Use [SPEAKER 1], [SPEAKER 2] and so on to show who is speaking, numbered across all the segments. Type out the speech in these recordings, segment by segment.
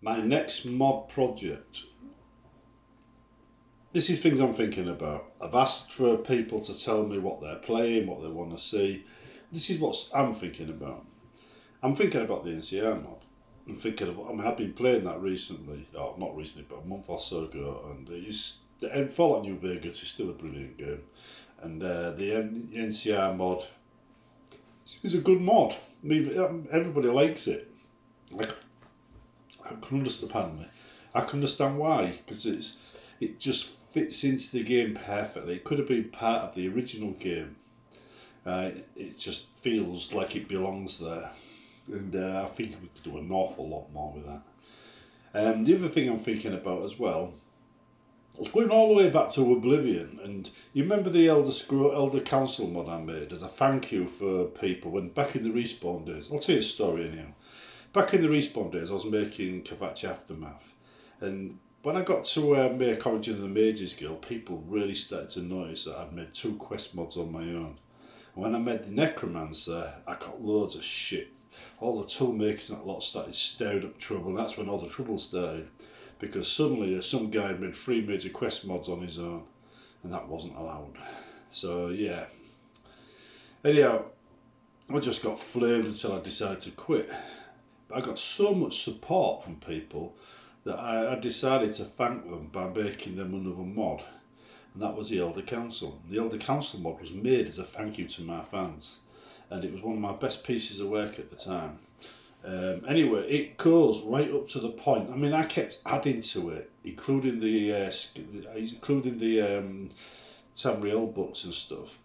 [SPEAKER 1] My next mod project. This is things I'm thinking about. I've asked for people to tell me what they're playing, what they want to see. This is what I'm thinking about. I'm thinking about the NCR mod. I'm thinking of. I mean, I've been playing that recently. Oh, not recently, but a month or so ago. And Fallout New Vegas is still a brilliant game. And the NCR mod is a good mod. I mean, everybody likes it. I, I can understand. Pardon me. I can understand why, because it just fits into the game perfectly. It could have been part of the original game. It just feels like it belongs there, and I think we could do an awful lot more with that. The other thing I'm thinking about as well is going all the way back to Oblivion, and you remember the Elder Council mod I made as a thank you for people when back in the Respawn days. I'll tell you a story anyhow. Back in the Respawn days, I was making Kavachi Aftermath, and when I got to make Origin of the Mages Guild, people really started to notice that I'd made 2 quest mods on my own. And when I made the Necromancer, I got loads of shit. All the toolmakers and that lot started stirring up trouble, and that's when all the trouble started. Because suddenly some guy had made 3 major quest mods on his own, and that wasn't allowed. So yeah. Anyhow, I just got flamed until I decided to quit. But I got so much support from people that I decided to thank them by making them another mod, and that was the Elder Council. The Elder Council mod was made as a thank you to my fans, and it was one of my best pieces of work at the time. Anyway, it goes right up to the point. I mean, I kept adding to it, including the Tamriel books and stuff.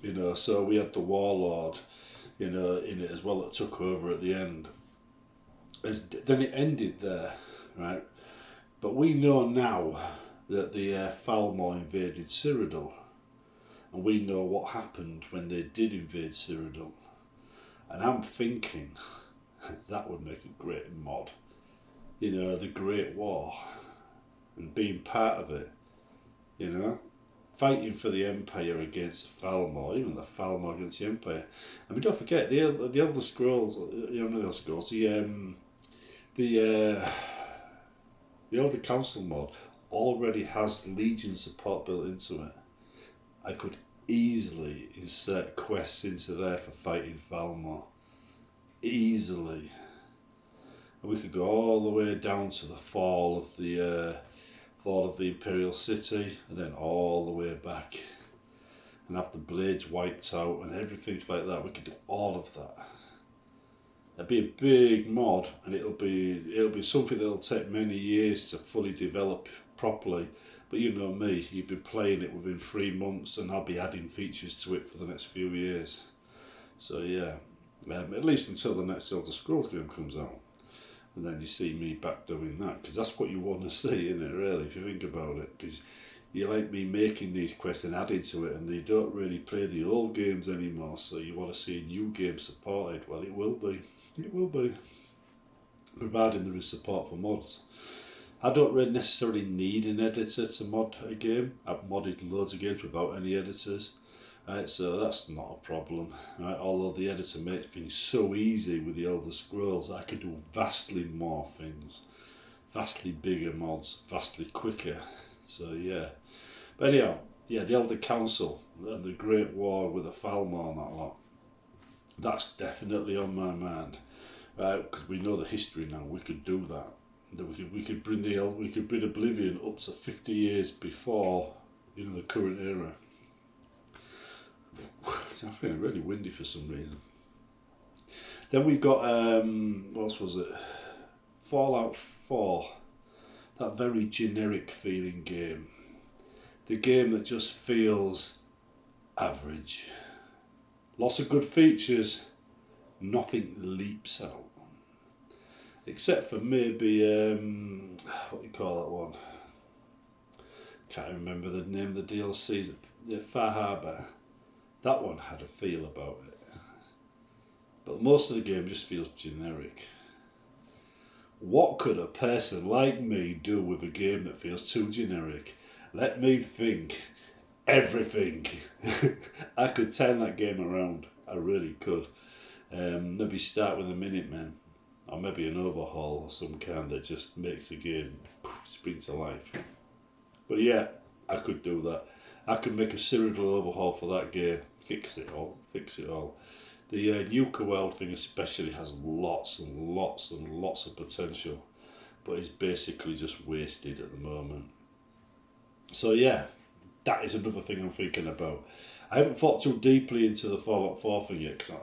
[SPEAKER 1] You know, so we had the Warlord, you know, in it as well that took over at the end. And then it ended there, right? But we know now that the Falmor invaded Cyrodiil, and we know what happened when they did invade Cyrodiil. And I'm thinking that would make a great mod. You know, the Great War, and being part of it, you know, fighting for the Empire against the Falmor, even the Falmor against the Empire. And we don't forget the Elder Scrolls, you know, not the Elder Scrolls, the Elder Council mod already has Legion support built into it. I could easily insert quests into there for fighting Falmor. Easily. And we could go all the way down to the fall of the Imperial City, and then all the way back, and have the blades wiped out and everything like that. We could do all of that. It'll be a big mod, and it'll be something that'll take many years to fully develop properly. But you know me, you've been playing it within 3 months, and I'll be adding features to it for the next few years. So yeah, at least until the next Elder Scrolls game comes out, and then you see me back doing that, because that's what you want to see, isn't it? Really, if you think about it, because you like me making these quests and adding to it, and they don't really play the old games anymore, so you want to see a new game supported. Well, it will be, providing there is support for mods. I don't really necessarily need an editor to mod a game. I've modded loads of games without any editors, right? So that's not a problem, right? Although the editor makes things so easy with the Elder Scrolls, I could do vastly more things, vastly bigger mods, vastly quicker. So yeah. But anyhow, yeah, the Elder Council and the Great War with the Falmor and that lot, that's definitely on my mind, right? Because we know the history now. We could do that. We could bring Oblivion up to 50 years before, you know, the current era. I'm feeling really windy for some reason. Then we got what else was it? Fallout 4. That very generic feeling game. The game that just feels average. Lots of good features, nothing leaps out. Except for maybe, what do you call that one? Can't remember the name of the DLCs. The Far Harbor. That one had a feel about it. But most of the game just feels generic. What could a person like me do with a game that feels too generic? Let me think. Everything. I could turn that game around. I really could. Maybe start with the Minutemen. or maybe an overhaul of some kind that just makes the game spring to life. But yeah, I could do that. I could make a Cyrodiil overhaul for that game, fix it all, fix it all. The Nuka World thing especially has lots and lots and lots of potential, but is basically just wasted at the moment. So yeah, that is another thing I'm thinking about. I haven't thought too deeply into the Fallout 4 thing yet, because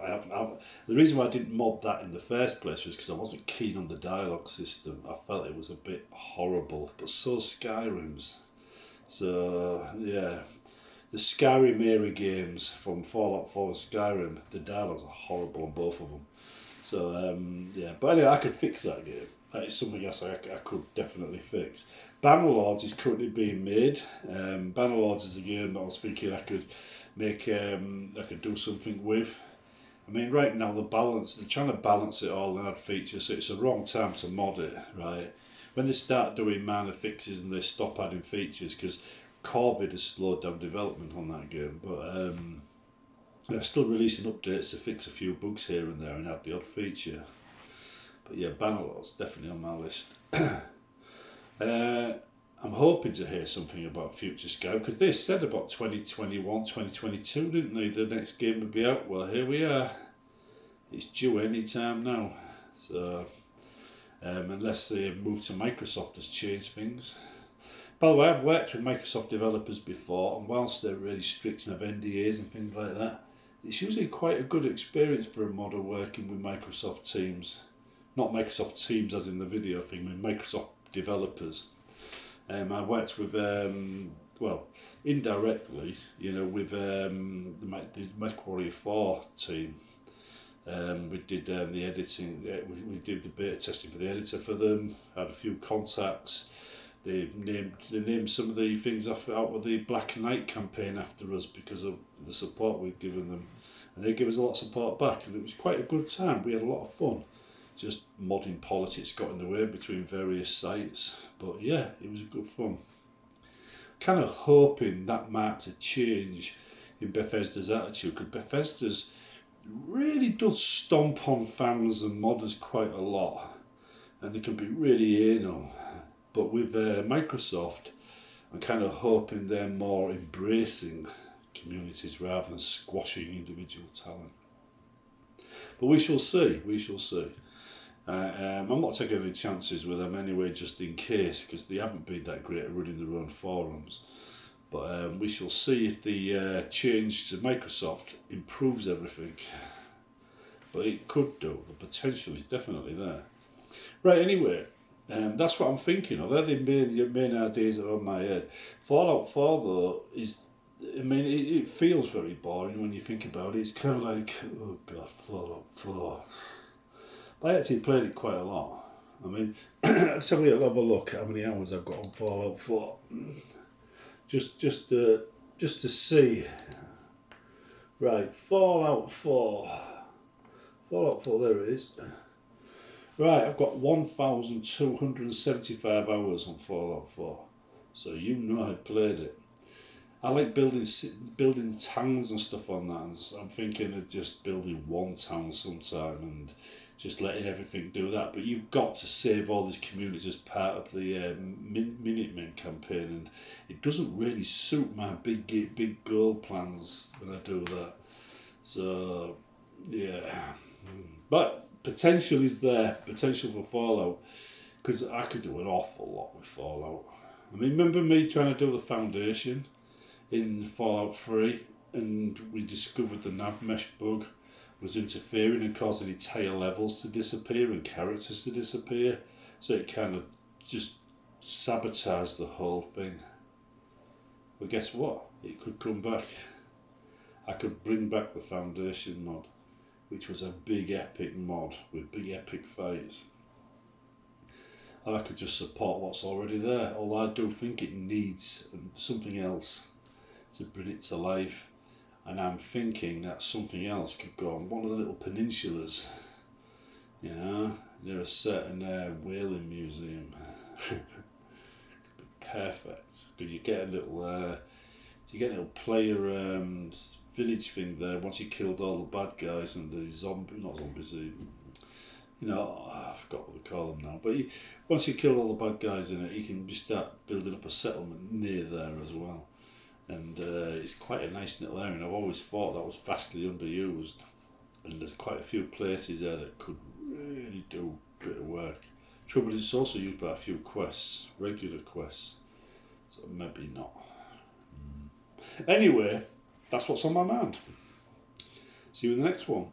[SPEAKER 1] the reason why I didn't mod that in the first place was because I wasn't keen on the dialogue system. I felt it was a bit horrible, but so Skyrim's. So yeah, the Skyrim era games from Fallout 4 and Skyrim, the dialogues are horrible on both of them. So yeah, but anyway, I could fix that game. That is something else I could definitely fix. Bannerlords is currently being made. Bannerlords is a game that I was thinking I could make, I could do something with. I mean, right now they're trying to balance it all and add features, so it's the wrong time to mod it, right? When they start doing minor fixes and they stop adding features, because COVID has slowed down development on that game, but they're still releasing updates to fix a few bugs here and there and add the odd feature. But yeah, Bannerlord's definitely on my list. I'm hoping to hear something about Future Sky, because they said about 2021, 2022, didn't they? The next game would be out. Well, here we are. It's due any time now. So, unless the move to Microsoft has changed things. By the way, I've worked with Microsoft developers before, and whilst they're really strict and have NDAs and things like that, it's usually quite a good experience for a modder working with Microsoft teams. Not Microsoft Teams as in the video thing, with Microsoft developers. I worked with, well, indirectly, you know, with the MechWarrior 4 team. We did the editing, we did the beta testing for the editor for them, had a few contacts. They named some of the things out of the Black Knight campaign after us because of the support we'd given them. And they gave us a lot of support back, and it was quite a good time. We had a lot of fun. Just modern politics got in the way between various sites, but yeah, it was good fun. Kind of hoping that might change in Bethesda's attitude, because Bethesda's really does stomp on fans and modders quite a lot, and they can be really anal. But with Microsoft, I'm kind of hoping they're more embracing communities rather than squashing individual talent. But we shall see, we shall see. I'm not taking any chances with them anyway, just in case, because they haven't been that great at running their own forums. But we shall see if the change to Microsoft improves everything. But it could do. The potential is definitely there. Right, anyway, that's what I'm thinking of. They're the main ideas that are on my head. Fallout 4, though, is... I mean, it feels very boring when you think about it. It's kind of like, oh God, Fallout 4. I actually played it quite a lot. I mean, let's have a look at how many hours I've got on Fallout 4. Just to see. Right, Fallout 4. Fallout 4, there it is. Right, I've got 1,275 hours on Fallout 4. So you know I played it. I like building towns and stuff on that. And I'm thinking of just building one town sometime and just letting everything do that. But you've got to save all these communities as part of the Minutemen campaign, and it doesn't really suit my big goal plans when I do that. So yeah, but potential is there. Potential for Fallout, because I could do an awful lot with Fallout. I mean, remember me trying to do the Foundation in Fallout 3, and we discovered the nav mesh bug was interfering and causing entire levels to disappear and characters to disappear, so it kind of just sabotaged the whole thing. But guess what? It could come back. I could bring back the Foundation mod, which was a big epic mod with big epic fights. And I could just support what's already there, although I do think it needs something else to bring it to life. And I'm thinking that something else could go on one of the little peninsulas, you know, near a certain whaling museum. Perfect, because you get a little player village thing there once you killed all the bad guys and the not zombies, you know, I forgot what they call them now. But once you kill all the bad guys in it, you can just start building up a settlement near there as well. And it's quite a nice little area. And I've always thought that was vastly underused. And there's quite a few places there that could really do a bit of work. Trouble is, it's also used by a few quests, regular quests. So maybe not. Anyway, that's what's on my mind. See you in the next one.